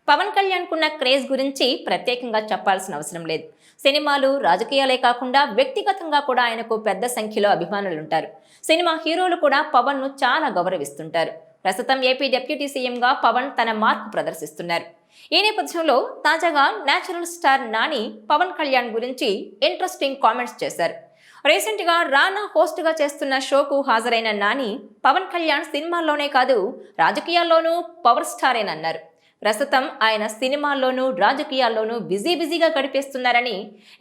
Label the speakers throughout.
Speaker 1: పవన్ కళ్యాణ్ కున్న క్రేజ్ గురించి ప్రత్యేకంగా చెప్పాల్సిన అవసరం లేదు. సినిమాలు, రాజకీయాలే కాకుండా వ్యక్తిగతంగా కూడా ఆయనకు పెద్ద సంఖ్యలో అభిమానులుంటారు. సినిమా హీరోలు కూడా పవన్ ను చాలా గౌరవిస్తుంటారు. ప్రస్తుతం ఏపీ డిప్యూటీ సీఎంగా పవన్ తన మార్కు ప్రదర్శిస్తున్నారు. ఈ నేపథ్యంలో తాజాగా నేచురల్ స్టార్ నాని పవన్ కళ్యాణ్ గురించి ఇంట్రెస్టింగ్ కామెంట్స్ చేశారు. రీసెంట్ గా రానా హోస్ట్ గా చేస్తున్న షోకు హాజరైన నాని పవన్ కళ్యాణ్ సినిమాల్లోనే కాదు రాజకీయాల్లోనూ పవర్ స్టారేనన్నారు. ప్రస్తుతం ఆయన సినిమాల్లోనూ రాజకీయాల్లోనూ బిజీగా గడిపేస్తున్నారని,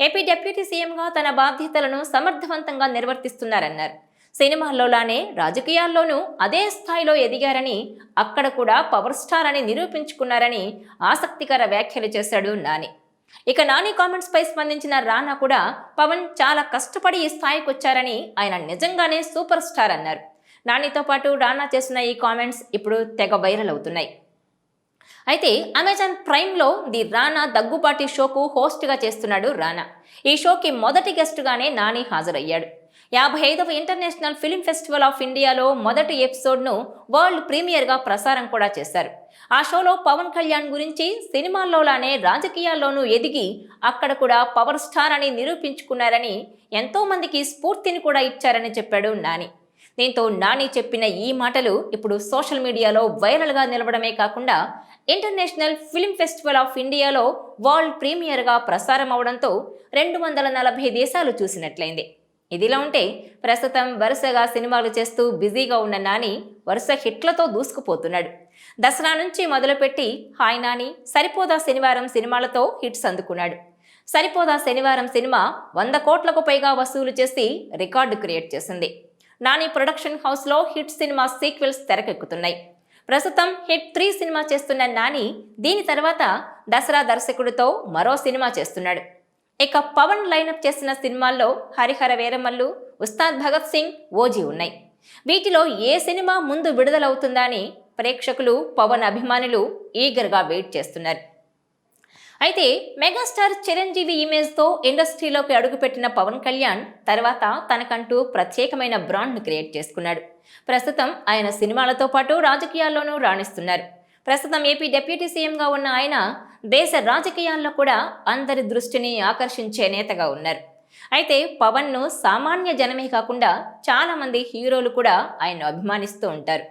Speaker 1: ఏపీ డిప్యూటీ సీఎంగా తన బాధ్యతలను సమర్థవంతంగా నిర్వర్తిస్తున్నారన్నారు. సినిమాల్లోలానే రాజకీయాల్లోనూ అదే స్థాయిలో ఎదిగారని, అక్కడ కూడా పవర్ స్టార్ అని నిరూపించుకున్నారని ఆసక్తికర వ్యాఖ్యలు చేశాడు నాని. ఇక నాని కామెంట్స్ పై స్పందించిన రానా కూడా పవన్ చాలా కష్టపడి ఈ స్థాయికి వచ్చారని, ఆయన నిజంగానే సూపర్ స్టార్ అన్నారు. నానితో పాటు రానా చేసిన ఈ కామెంట్స్ ఇప్పుడు తెగ వైరల్ అవుతున్నాయి. అయితే అమెజాన్ ప్రైమ్లో ది రానా దగ్గుబాటి షోకు హోస్ట్గా చేస్తున్నాడు రానా. ఈ షోకి మొదటి గెస్ట్గానే నాని హాజరయ్యాడు. 55వ ఇంటర్నేషనల్ ఫిల్మ్ ఫెస్టివల్ ఆఫ్ ఇండియాలో మొదటి ఎపిసోడ్ను వరల్డ్ ప్రీమియర్గా ప్రసారం కూడా చేశారు. ఆ షోలో పవన్ కళ్యాణ్ గురించి సినిమాల్లోలానే రాజకీయాల్లోనూ ఎదిగి అక్కడ కూడా పవర్ స్టార్ అని నిరూపించుకున్నారని, ఎంతో మందికి స్ఫూర్తిని కూడా ఇచ్చారని చెప్పాడు నాని. దీంతో నాని చెప్పిన ఈ మాటలు ఇప్పుడు సోషల్ మీడియాలో వైరల్గా నిలవడమే కాకుండా ఇంటర్నేషనల్ ఫిల్మ్ ఫెస్టివల్ ఆఫ్ ఇండియాలో వరల్డ్ ప్రీమియర్గా ప్రసారం అవడంతో 240 దేశాలు చూసినట్లయింది. ఇదిలా ఉంటే ప్రస్తుతం వరుసగా సినిమాలు చేస్తూ బిజీగా ఉన్న నాని వరుస హిట్లతో దూసుకుపోతున్నాడు. దసరా నుంచి మొదలుపెట్టి హాయ్ నాని, సరిపోదా శనివారం సినిమాలతో హిట్స్ అందుకున్నాడు. సరిపోదా శనివారం సినిమా 100 కోట్లకు పైగా వసూలు చేసి రికార్డు క్రియేట్ చేసింది. నాని ప్రొడక్షన్ హౌస్లో హిట్ సినిమా సీక్వెల్స్ తెరకెక్కుతున్నాయి. ప్రస్తుతం హిట్ 3 సినిమా చేస్తున్న నాని దీని తర్వాత దసరా దర్శకుడితో మరో సినిమా చేస్తున్నాడు. ఇక పవన్ లైనప్ చేసిన సినిమాల్లో హరిహర వీరమల్లు, ఉస్తాద్ భగత్ సింగ్, ఓజీ ఉన్నాయి. వీటిలో ఏ సినిమా ముందు విడుదలవుతుందా అని ప్రేక్షకులు, పవన్ అభిమానులు ఈగర్గా వెయిట్ చేస్తున్నారు. అయితే మెగాస్టార్ చిరంజీవి ఇమేజ్తో ఇండస్ట్రీలోకి అడుగుపెట్టిన పవన్ కళ్యాణ్ తర్వాత తనకంటూ ప్రత్యేకమైన బ్రాండ్ను క్రియేట్ చేసుకున్నాడు. ప్రస్తుతం ఆయన సినిమాలతో పాటు రాజకీయాల్లోనూ రాణిస్తున్నారు. ప్రస్తుతం ఏపీ డిప్యూటీ సీఎంగా ఉన్న ఆయన దేశ రాజకీయాల్లో కూడా అందరి దృష్టిని ఆకర్షించే నేతగా ఉన్నారు. అయితే పవన్ను సామాన్య జనమే కాకుండా చాలామంది హీరోలు కూడా ఆయన్ను అభిమానిస్తూ ఉంటారు.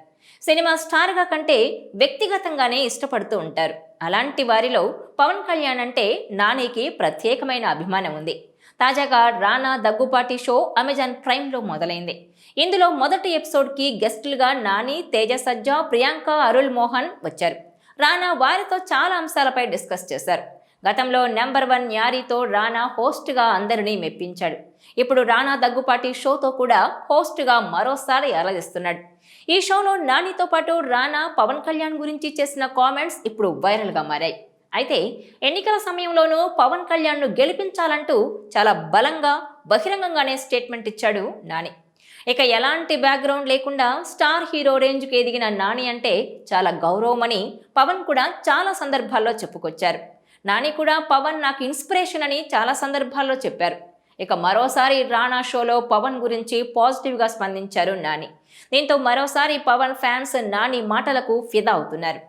Speaker 1: సినిమా స్టార్గా కంటే వ్యక్తిగతంగానే ఇష్టపడుతూ ఉంటారు. అలాంటి వారిలో పవన్ కళ్యాణ్ అంటే నానికి ప్రత్యేకమైన అభిమానం ఉంది. తాజాగా రానా దగ్గుపాటి షో అమెజాన్ ప్రైమ్లో మొదలైంది. ఇందులో మొదటి ఎపిసోడ్కి గెస్టులుగా నాని, తేజ సజ్జా, ప్రియాంక, అరుల్ మోహన్ వచ్చారు. రానా వారితో చాలా అంశాలపై డిస్కస్ చేశారు. గతంలో నెంబర్ 1 న్యారీతో రానా హోస్ట్గా అందరినీ మెప్పించాడు. ఇప్పుడు రానా దగ్గుపాటి షోతో కూడా హోస్ట్గా మరోసారి అలరిస్తున్నాడు. ఈ షోలో నానితో పాటు రానా పవన్ కళ్యాణ్ గురించి చేసిన కామెంట్స్ ఇప్పుడు వైరల్గా మారాయి. అయితే ఎన్నికల సమయంలోనూ పవన్ కళ్యాణ్ను గెలిపించాలంటూ చాలా బలంగా బహిరంగంగానే స్టేట్మెంట్ ఇచ్చాడు నాని. ఇక ఎలాంటి బ్యాక్గ్రౌండ్ లేకుండా స్టార్ హీరో రేంజ్కి ఎదిగిన నాని అంటే చాలా గౌరవమని పవన్ కూడా చాలా సందర్భాల్లో చెప్పుకొచ్చారు. నాని కూడా పవన్ నాకు ఇన్స్పిరేషన్ అని చాలా సందర్భాల్లో చెప్పారు. ఇక మరోసారి రానా షోలో పవన్ గురించి పాజిటివ్గా స్పందించారు నాని. దీంతో మరోసారి పవన్ ఫ్యాన్స్ నాని మాటలకు ఫిదా అవుతున్నారు.